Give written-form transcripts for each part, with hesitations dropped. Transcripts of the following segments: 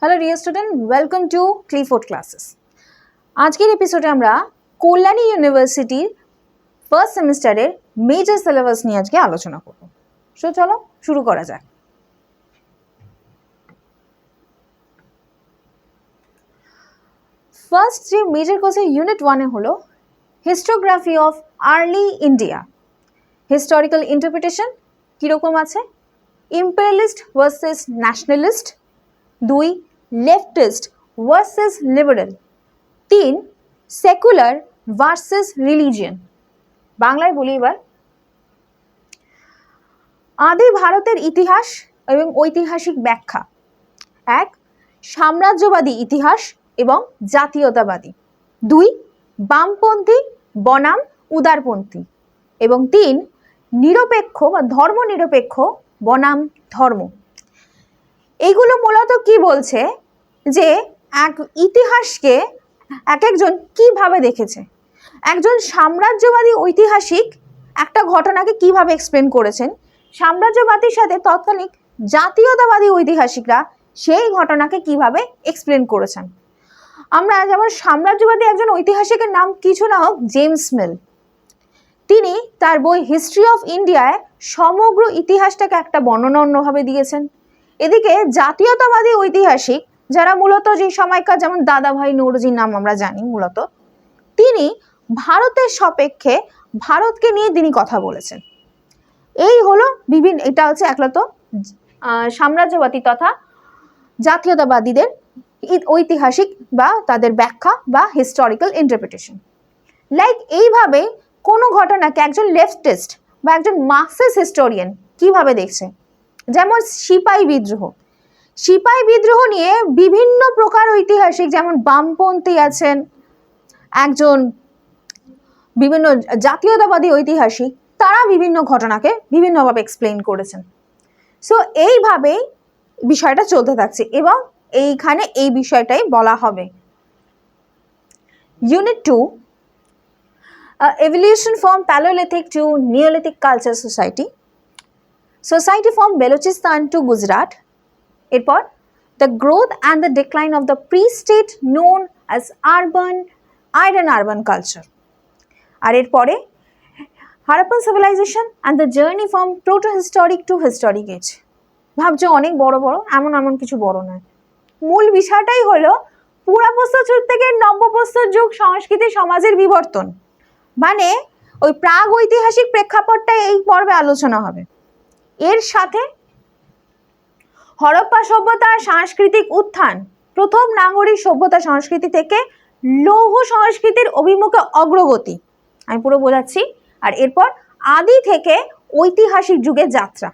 Hello dear student, welcome to Clifford classes. আজকের এপিসোডে আমরা কল্যাণী ইউনিভার্সিটির ফার্স্ট সেমিস্টারের মেজর সিলেবাস নিয়ে আজকে আলোচনা করব। সো চলো শুরু করা যাক। ফার্স্ট যে মেজর কোর্সের ইউনিট 1-এ হলো historiography of early India, historical interpretation কীরকম আছে, imperialist versus nationalist, 2 leftist versus liberal, 3 secular versus religion. বাংলায় বলি এবার। আদি ভারতের ইতিহাস এবং ঐতিহাসিক ব্যাখ্যা। 1 সাম্রাজ্যবাদী ইতিহাস এবং জাতীয়তাবাদী, 2 বামপন্থী বনাম উদারপন্থী এবং 3 নিরপেক্ষ বা ধর্মনিরপেক্ষ বনাম ধর্ম। এইগুলো মূলত কি বলছে যে এক ইতিহাসকে একজন কিভাবে দেখেছে। একজন সাম্রাজ্যবাদী ঐতিহাসিক একটা ঘটনাকে কিভাবে এক্সপ্লেন করেছেন, সাম্রাজ্যবাদীর সাথে তৎকালীন জাতীয়তাবাদী ঐতিহাসিকরা সেই ঘটনাকে কিভাবে এক্সপ্লেন করেছেন। আমরা যেমন সাম্রাজ্যবাদী একজন ঐতিহাসিকের নাম কিছু না হোক জেমস মিল, তিনি তার বই হিস্ট্রি অফ ইন্ডিয়ায় সমগ্র ইতিহাসটাকে একটা বর্ণনান্যভাবে দিয়েছেন। এদিকে জাতীয়তাবাদী ঐতিহাসিক যারা মূলত যে সময়কার, যেমন দাদাভাই নওরোজির নাম আমরা জানি, মূলত তিনি ভারতের সাপেক্ষে ভারতকে নিয়ে তিনি কথা বলেছেন। এই হলো বিভিন্ন, এটা হচ্ছে একলত সাম্রাজ্যবাদী তথা জাতীয়তাবাদীদের ঐতিহাসিক বা তাদের ব্যাখ্যা বা হিস্টোরিক্যাল ইন্টারপ্রিটেশন। লাইক এইভাবে কোনো ঘটনাকে একজন লেফটিস্ট বা একজন মার্কসিস্ট হিস্টোরিয়ান কিভাবে দেখছে। যেমন সিপাহী বিদ্রোহ, সিপাহী বিদ্রোহ নিয়ে বিভিন্ন প্রকার ঐতিহাসিক, যেমন বামপন্থী আছেন, একজন বিভিন্ন জাতীয়তাবাদী ঐতিহাসিক, তারা বিভিন্ন ঘটনাকে বিভিন্নভাবে এক্সপ্লেইন করেছেন। সো এইভাবেই বিষয়টা চলতে থাকছে এবং এইখানে এই বিষয়টাই বলা হবে। Unit 2 evolution from Paleolithic to Neolithic culture society, society from Balochistan to Gujarat, এরপর the growth and the decline of the pre-state known as iron urban culture, আর এরপরে Harappan civilization and the journey from proto-historic to historic age। ভাবছো অনেক বড় বড়, এমন কিছু বড় নয়। মূল বিষয়টাই হলো পুরাপ্রস্তর যুগ থেকে নব্যপ্রস্তর যুগ সংস্কৃতি সমাজের বিবর্তন, মানে ওই প্রাগ ঐতিহাসিক প্রেক্ষাপটটা এই পর্বে আলোচনা হবে। এর সাথে হরপ্পা সভ্যতার সাংস্কৃতিক উত্থান, প্রথম নাগরিক সভ্যতা সংস্কৃতি থেকে লৌহ সংস্কৃতির অভিমুখে অগ্রগতি, আমি পুরো বোঝাচ্ছি। আর এরপর আদি থেকে ঐতিহাসিক যুগের যাত্রা।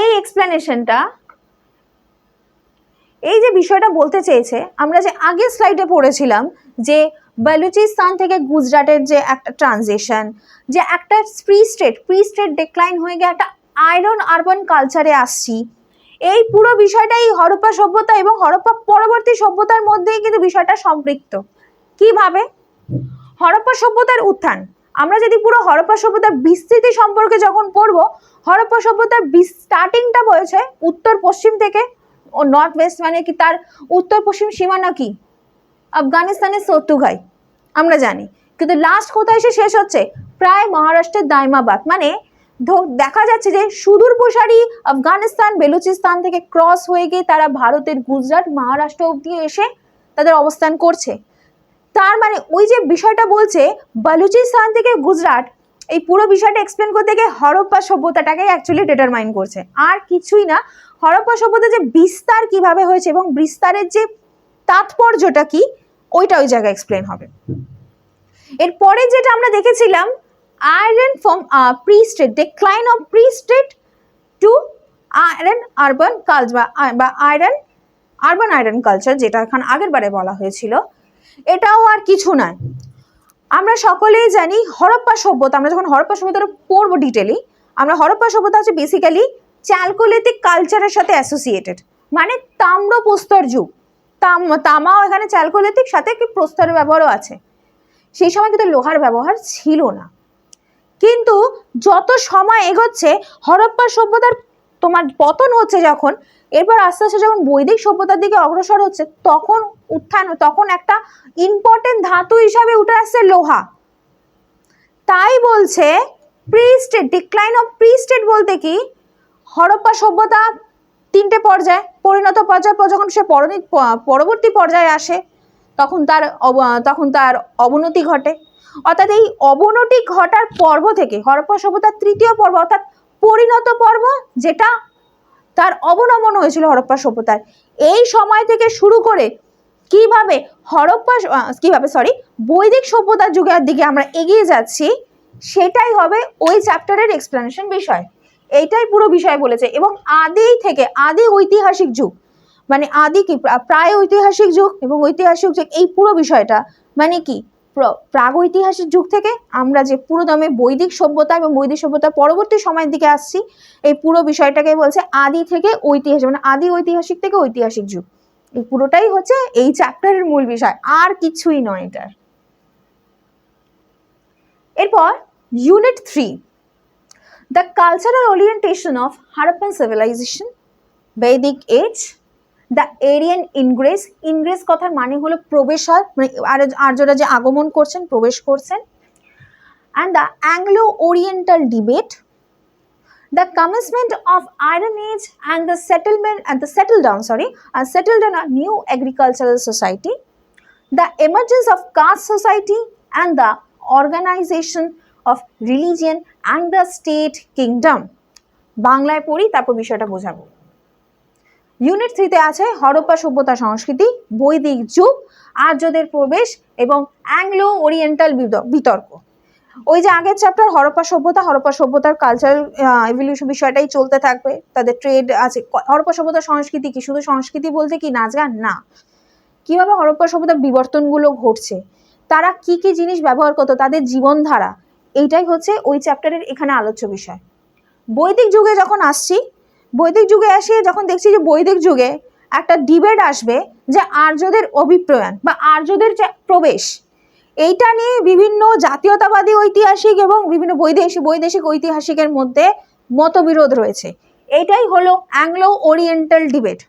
এই এক্সপ্লেনেশনটা, এই যে বিষয়টা বলতে চেয়েছে, আমরা যে আগের স্লাইডে পড়েছিলাম যে বালুচিস্তান থেকে গুজরাটের যে একটা ট্রানজিশন, যে একটা প্রি স্টেট ডিক্লাইন হয়ে গিয়ে একটা আয়রন আরবান কালচারে আসছি, এই পুরো বিষয়টাই হরপ্পা সভ্যতা এবং হরপ্পা পরবর্তী সভ্যতার মধ্যেই কিন্তু বিষয়টা সম্পৃক্ত। কিভাবে? হরপ্পা সভ্যতার উত্থান, আমরা যদি পুরো হরপ্পা সভ্যতার বিস্তৃতি সম্পর্কে যখন পড়বো, হরপ্পা সভ্যতার স্টার্টিংটা বলছে উত্তর পশ্চিম থেকে, ও নর্থ ওয়েস্ট, মানে কি তার উত্তর পশ্চিম সীমানা কি আফগানিস্তানের সত্তুঘাই আমরা জানি, কিন্তু লাস্ট কোথায় এসে শেষ হচ্ছে? প্রায় মহারাষ্ট্রের দাইমাবাদ, মানে দেখা যাচ্ছে যে সুদূর প্রসারী আফগানিস্তান বেলুচিস্তান থেকে ক্রস হয়ে গিয়ে তারা ভারতের গুজরাট মহারাষ্ট্র অব্দি এসে তাদের অবস্থান করছে। তার মানে ওই যে বিষয়টা বলছে বালুচিস্তান থেকে গুজরাট, এই পুরো বিষয়টা এক্সপ্লেন করতে গিয়ে হরপ্পা সভ্যতাটাকে অ্যাকচুয়ালি ডিটারমাইন করছে, আর কিছুই না। হরপ্পা সভ্যতা যে বিস্তার কিভাবে হয়েছে এবং বিস্তারের যে তাৎপর্যটা কি, ওইটা ওই জায়গায় এক্সপ্লেন হবে। এরপরে যেটা আমরা দেখেছিলাম, iron from pre-state, decline of pre-state to iron urban culture বা আরবান আয়রন কালচার, যেটা এখন আগের বারে বলা হয়েছিল। এটাও আর কিছু নয়, আমরা সকলেই জানি হরপ্পা সভ্যতা, আমরা যখন হরপ্পা সভ্যতাটা পড়বো ডিটেলি, আমরা হরপ্পা সভ্যতা হচ্ছে বেসিক্যালি চ্যালকোলিথিক কালচারের সাথে অ্যাসোসিয়েটেড, মানে তাম্রপ্রস্তর যুগ। তামাও এখানে চ্যালকোলিথিক, সাথে কি প্রস্তরের ব্যবহারও আছে। সেই সময় কিন্তু লোহার ব্যবহার ছিল না, কিন্তু যত সময় এগোচ্ছে হরপ্পা সভ্যতার তোমার পতন হচ্ছে যখন, এরপর আস্তে আস্তে যখন বৈদিক সভ্যতার দিকে অগ্রসর হচ্ছে তখন একটা ইম্পর্টেন্ট ধাতু হিসাবে উঠে আসছে লোহা। তাই বলছে pre state, decline of pre state বলতে কি, হরপ্পা সভ্যতা 3টে পর্যায়, পরিণত পর্যায় যখন সে পরবর্তী পর্যায়ে আসে তখন তার অবনতি ঘটে। অর্থাৎ এই অবনতি ঘটার পর্ব থেকে হরপ্পা সভ্যতার 3য় পর্ব অর্থাৎ পরিণত পর্ব, যেটা তার অবনমন হয়েছিল হরপ্পা সভ্যতার, এই সময় থেকে শুরু করে কিভাবে বৈদিক সভ্যতার যুগের দিকে আমরা এগিয়ে যাচ্ছি, সেটাই হবে ওই চ্যাপ্টারের এক্সপ্লেনেশন বিষয়। এইটাই পুরো বিষয় বলেছে। এবং আদি ঐতিহাসিক যুগ মানে প্রায় ঐতিহাসিক যুগ এবং ঐতিহাসিক যুগ, এই পুরো বিষয়টা মানে কি প্রাগৈতিহাসিক যুগ থেকে আমরা যে পুরোদমে বৈদিক সভ্যতা এবং বৈদিক সভ্যতার পরবর্তী সময়ের দিকে আসছি, এই পুরো বিষয়টাকে বলছে আদি থেকে ঐতিহাসিক, মানে আদি ঐতিহাসিক থেকে ঐতিহাসিক যুগ। এই পুরোটাই হচ্ছে এই চ্যাপ্টারের মূল বিষয়, আর কিছুই নয় এটার। এরপর unit 3, the cultural orientation of Harappan civilisation, Vedic age, the Aryan ingress. Ingress কথার মানে হলো প্রবেশার, মানে আর্যরা যে আগমন করছেন, প্রবেশ করছেন। And the Anglo oriental debate, the commencement of Iron Age and the settle down a new agricultural society, the emergence of caste society and the organization of religion and the state kingdom. বাংলায় পড়ি তারপর বিষয়টা বোঝাবো। Unit 3তে আছে হরপ্পা সভ্যতা সংস্কৃতি, বৈদিক যুগ, আর্যদের প্রবেশ এবং অ্যাংলো ওরিয়েন্টাল বিতর্ক। ওই যে আগের চ্যাপ্টার হরপ্পা সভ্যতার কালচারাল এভলিউশন বিষয়টাই চলতে থাকবে। তাদের ট্রেড আছে। হরপ্পা সভ্যতার সংস্কৃতি কি শুধু সংস্কৃতি বলতে কি নাচ গান না, কিভাবে হরপ্পা সভ্যতার বিবর্তনগুলো ঘটছে, তারা কি কি জিনিস ব্যবহার করতো, তাদের জীবনধারা, এইটাই হচ্ছে ওই চ্যাপ্টারের এখানে আলোচ্য বিষয়। বৈদিক যুগে যখন আসছি, বৈদিক যুগে এসে যখন দেখছি যে বৈদিক যুগে একটা ডিবেট আসবে যে আর্যদের অভিপ্রয়াণ বা আর্যদের যে প্রবেশ, এইটা নিয়ে বিভিন্ন জাতীয়তাবাদী ঐতিহাসিক এবং বিভিন্ন বৈদেশিক ঐতিহাসিকের মধ্যে মতবিরোধ রয়েছে। এটাই হলো অ্যাংলো ওরিয়েন্টাল ডিবেট।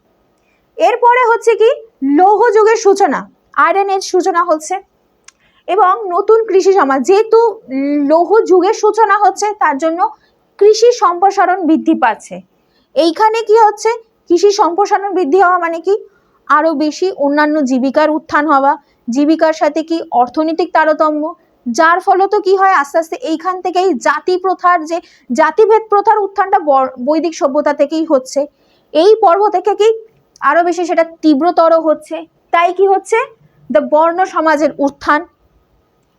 এরপরে হচ্ছে কি লৌহ যুগের সূচনা, আয়রন এজ সূচনা হচ্ছে এবং নতুন কৃষি সমাজ। যেহেতু লৌহ যুগের সূচনা হচ্ছে তার জন্য কৃষি সম্প্রসারণ বৃদ্ধি পাচ্ছে। এইখানে কি হচ্ছে, কৃষি সম্প্রসারণ বৃদ্ধি হওয়া মানে কি আরো বেশি অন্যান্য জীবিকার উত্থান হওয়া, জীবিকার সাথে কি অর্থনৈতিক তারতম্য, যার ফলত কি হয় আস্তে আস্তে এইখান থেকেই জাতিভেদ প্রথার উত্থানটা বৈদিক সভ্যতা থেকেই হচ্ছে। এই পর্ব থেকে কি আরো বেশি সেটা তীব্রতর হচ্ছে। তাই কি হচ্ছে দ্য বর্ণ সমাজের উত্থান।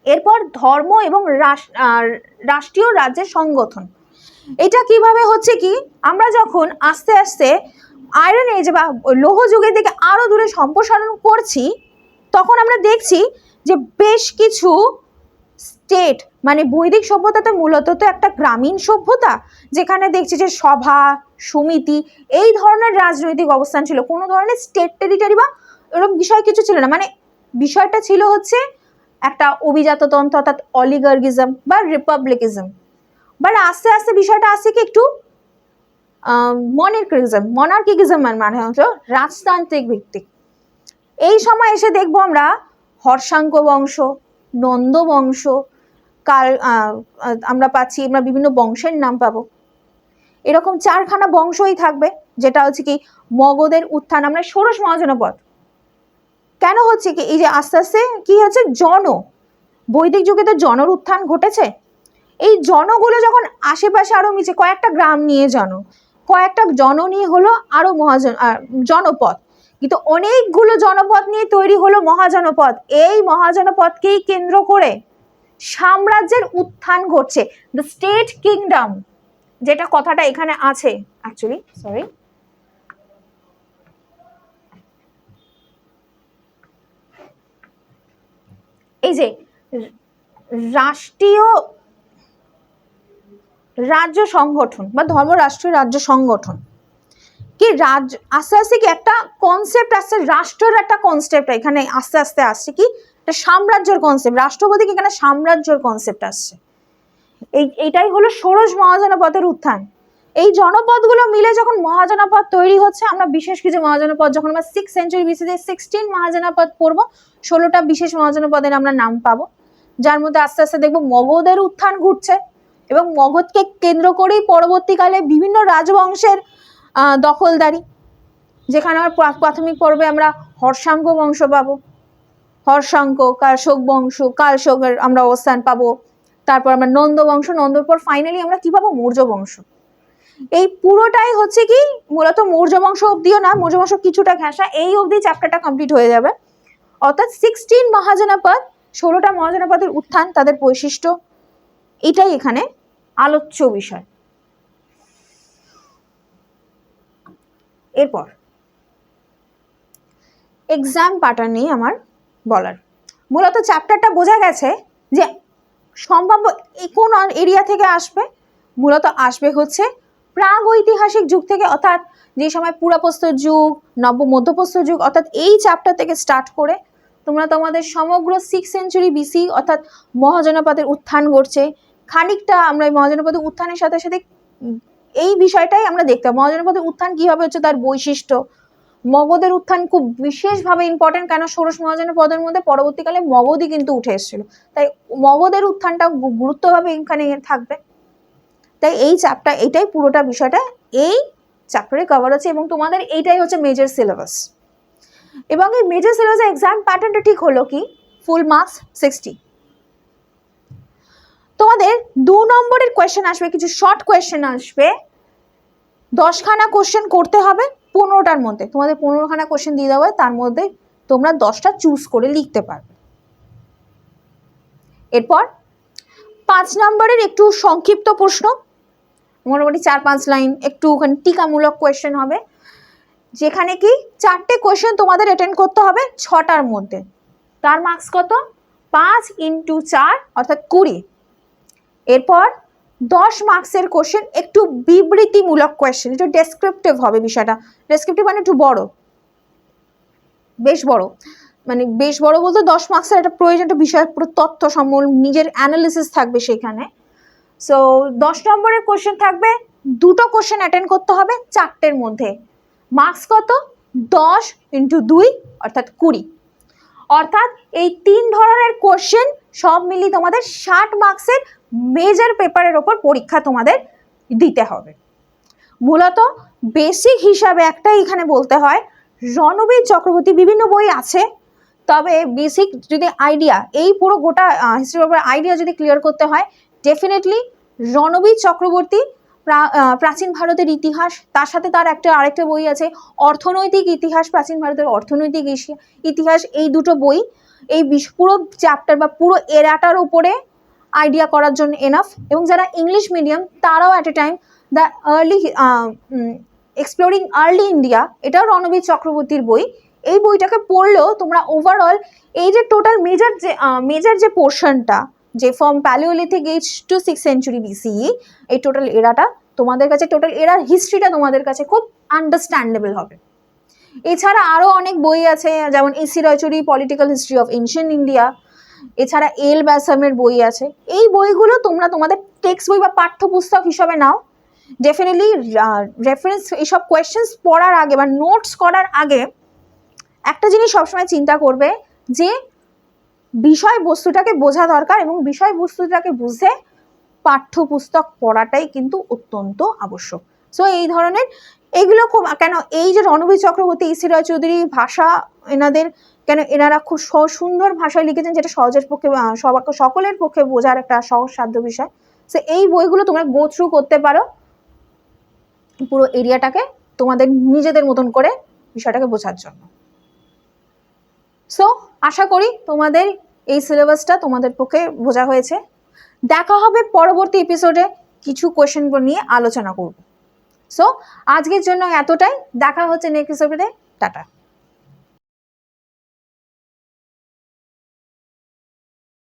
এরপর ধর্ম এবং রাষ্ট্রীয় রাজ্যের সংগঠন। এটা কিভাবে হচ্ছে কি, আমরা যখন আস্তে আস্তে আয়রন এজ বা লৌহ যুগের দিকে আরো দূরে সম্প্রসারণ করছি, তখন আমরা দেখছি যে বেশ কিছু স্টেট, মানে বৈদিক সভ্যতাতে মূলত তো একটা গ্রামীণ সভ্যতা, যেখানে দেখছি যে সভা সমিতি এই ধরনের রাজনৈতিক অবস্থান ছিল, কোনো ধরনের স্টেট টেরিটরি বা এরকম বিষয় কিছু ছিল না। মানে বিষয়টা ছিল হচ্ছে একটা অভিজাততন্ত্র অর্থাৎ অলিগার্কিজম বা রিপাবলিকিজম। বাট আস্তে আস্তে বিষয়টা আসছে কি একটু মনার্কিজম মানে হচ্ছে রাজতান্ত্রিক ভিত্তিক। এই সময় এসে দেখবো আমরা হর্ষাঙ্ক বংশ, নন্দ বংশ, আমরা বিভিন্ন বংশের নাম পাবো। এরকম 4খানা বংশই থাকবে, যেটা হচ্ছে কি মগধের উত্থান। আমরা ষোড়শ মহাজনপদ কেন হচ্ছে কি, এই যে আস্তে আস্তে কি হচ্ছে বৈদিক যুগে তো জনর উত্থান ঘটেছে। এই জনগুলো যখন আশেপাশে আরো মিছে কয়েকটা গ্রাম নিয়ে কয়েকটা জন নিয়ে হলো আরো জনপদ, কিন্তু অনেকগুলো জনপদ নিয়ে তৈরি হলো মহাজনপদ। এই মহাজনপদকেই কেন্দ্র করে সাম্রাজ্যের উত্থান ঘটছে, দ্য স্টেট কিংডম, যেটা কথাটা এখানে আছে অ্যাকচুয়ালি, সরি। এই যে রাষ্ট্রীয় রাজ্য সংগঠন বা ধর্মরাষ্ট্রীয় রাজ্য সংগঠন কি আস্তে আস্তে কি একটা কনসেপ্ট আসছে, রাষ্ট্রের একটা কনসেপ্ট এখানে আস্তে আস্তে আসছে, কি একটা সাম্রাজ্যের কনসেপ্ট, রাষ্ট্রপতি কি এখানে সাম্রাজ্যের কনসেপ্ট আসছে। এইটাই হলো ষোড়শ মহাজনপদের উত্থান। এই জনপদগুলো মিলে যখন মহাজনপদ তৈরি হচ্ছে, আমরা বিশেষ কিছু মহাজনপদ যখন আমরা 6th সেঞ্চুরি বিসিতে 16 মহাজনপদ পড়বো, 16টা বিশেষ মহাজনপদের আমরা নাম পাবো, যার মধ্যে আস্তে আস্তে দেখবো মগধের উত্থান ঘটছে এবং মগধকে কেন্দ্র করেই পরবর্তীকালে বিভিন্ন রাজবংশের দখলদারি, যেখানে আমার প্রাথমিক পর্বে আমরা হর্ষাঙ্ক বংশ পাবো, হর্ষাঙ্ক, কালশোক বংশ, কালশোকের আমরা অবস্থান পাবো, তারপর আমরা নন্দ বংশ, নন্দর পর ফাইনালি আমরা কি পাবো, মৌর্য বংশ। এই পুরোটাই হচ্ছে কি মূলত মৌর্য বংশ অব্দিও না, মৌর্য বংশ কিছুটা ঘেঁষা, এই অবধি চ্যাপ্টারটা কমপ্লিট হয়ে যাবে। অর্থাৎ 16 মহাজনপদ, 16টা মহাজনপদের উত্থান, তাদের বৈশিষ্ট্য, এটাই এখানে আলোচ্য বিষয়। এরপর এক্সাম প্যাটার্ন নিয়ে আমার বলার, মূলত চ্যাপ্টারটা বোঝা গেছে যে সম্ভাব্য কোন এরিয়া থেকে আসবে, মূলত আসবে হচ্ছে প্রাগৈতিহাসিক যুগ থেকে, অর্থাৎ যে সময় পুরাপ্রস্তর যুগ, নব্য মধ্যপ্রস্তর যুগ, অর্থাৎ এই চ্যাপ্টার থেকে স্টার্ট করে তোমরা তোমাদের সমগ্র 6th সেঞ্চুরি বিসি অর্থাৎ মহাজনপদের উত্থান ঘটছে, খানিকটা আমরা এই মহাজনপদের উত্থানের সাথে সাথে এই বিষয়টাই আমরা দেখতে পাবো, মহাজনপদের উত্থান কিভাবে হচ্ছে, তার বৈশিষ্ট্য। মগধের উত্থান খুব বিশেষভাবে ইম্পর্টেন্ট, কেন ষোড়শ মহাজনপদের মধ্যে পরবর্তীকালে মগধই কিন্তু উঠে এসেছিল, তাই মগধের উত্থানটা গুরুত্বভাবে এখানে থাকবে। তাই এই চ্যাপ্টার, এটাই পুরোটা বিষয়টা এই চ্যাপ্টারে কভার হচ্ছে এবং তোমাদের এইটাই হচ্ছে মেজর সিলেবাস। এবং এই মেজর সিলেবাসের এক্সাম প্যাটার্নটা ঠিক হলো কি, ফুল মার্কস 60, তোমাদের 2 নম্বরের কোয়েশ্চেন আসবে, কিছু শর্ট কোয়েশ্চেন আসবে, 10খানা কোয়েশ্চেন করতে হবে 15টার মধ্যে, তোমাদের 15খানা কোয়েশ্চেন দিয়ে দেওয়া হয়, তার মধ্যে তোমরা 10টা চুজ করে লিখতে পারবে। এরপর 5 নম্বরের একটু সংক্ষিপ্ত প্রশ্ন, মোটামুটি 4-5 লাইন, একটু ওখানে টিকামূলক কোয়েশ্চেন হবে, যেখানে কি 4টে কোয়েশ্চেন তোমাদের অ্যাটেন্ড করতে হবে 6টার মধ্যে, তার মার্কস কত, 5 × 4 অর্থাৎ 20। এরপর 10 মার্কসের কোয়েশ্চেন একটু বিবৃতিমূলক কোয়েশ্চেন, একটু ডেসক্রিপটিভ হবে বিষয়টা, ডেসক্রিপটিভ মানে একটু বড়, বেশ বড়, মানে বেশ বড় বলতে 10 মার্কসের একটা প্রয়োজন, একটা বিষয় পুরো তথ্য সম্বল নিজের অ্যানালিসিস থাকবে সেখানে। সো 10 নম্বরের কোয়েশ্চেন থাকবে, 2টো কোয়েশ্চেন অ্যাটেন্ড করতে হবে 4টের মধ্যে, মার্কস কত, 10 × 2 অর্থাৎ 20। অর্থাৎ এই 3 ধরনের কোয়েশ্চেন সব মিলিয়ে তোমাদের 60 মার্কসের মেজর পেপারের ওপর পরীক্ষা তোমাদের দিতে হবে। মূলত বেসিক হিসাবে একটাই এখানে বলতে হয়, রণবীর চক্রবর্তী, বিভিন্ন বই আছে, তবে বেসিক যদি আইডিয়া, এই পুরো গোটা হিস্ট্রির ব্যাপারে আইডিয়া যদি ক্লিয়ার করতে হয়, ডেফিনেটলি রণবীর চক্রবর্তী প্রাচীন ভারতের ইতিহাস, তার সাথে তার আরেকটা বই আছে অর্থনৈতিক ইতিহাস, প্রাচীন ভারতের অর্থনৈতিক ইতিহাস, এই দুটো বই এই পুরো চ্যাপ্টার বা পুরো এরাটার উপরে আইডিয়া করার জন্য এনাফ। এবং যারা ইংলিশ মিডিয়াম তারাও at a time the exploring early India, এটাও রণবীর চক্রবর্তীর বই, এই বইটাকে পড়লেও তোমরা ওভারঅল এই যে টোটাল মেজর যে পোর্শনটা, যে from Palaeolithic age to 6th century BCE, এই টোটাল এরাটা তোমাদের কাছে, টোটাল এরার হিস্ট্রিটা তোমাদের কাছে খুব আন্ডারস্ট্যান্ডেবল হবে। এছাড়া আরও অনেক বই আছে, যেমন A C Roychowdhury political history of ancient India, এছাড়া এল ব্যাসামের বই আছে, এই বইগুলো তোমরা তোমাদের টেক্সট বই বা পাঠ্যপুস্তক হিসাবে নাও। ডেফিনেটলি রেফারেন্স এইসব কোয়েশ্চেন্স পড়ার আগে বা নোটস করার আগে একটা জিনিস সবসময় চিন্তা করবে যে বিষয়বস্তুটাকে বোঝা দরকার, এবং বিষয়বস্তুটাকে বুঝে পাঠ্যপুস্তক পড়াটাই কিন্তু অত্যন্ত আবশ্যক। সো এই ধরনের এইগুলো খুব, কেন এই যে রণবীর চক্রবর্তী, এসি রয়চৌধুরী, ভাষা এনাদের, কেন এনারা খুব সুন্দর ভাষায় লিখেছেন, যেটা সহজের পক্ষে সকলের পক্ষে বোঝার একটা সহজসাধ্য বিষয়। সো এই বইগুলো তোমরা গো থ্রু করতে পারো পুরো এরিয়াটাকে তোমাদের নিজেদের মতন করে বিষয়টাকে বোঝার জন্য। সো আশা করি তোমাদের এই সিলেবাসটা তোমাদের পক্ষে বোঝা হয়েছে। দেখা হবে পরবর্তী এপিসোডে, কিছু কোয়েশ্চেন নিয়ে আলোচনা করব। সো আজকের জন্য এতটাই, দেখা হচ্ছে নেক্সট এপিসোডে, টাটা।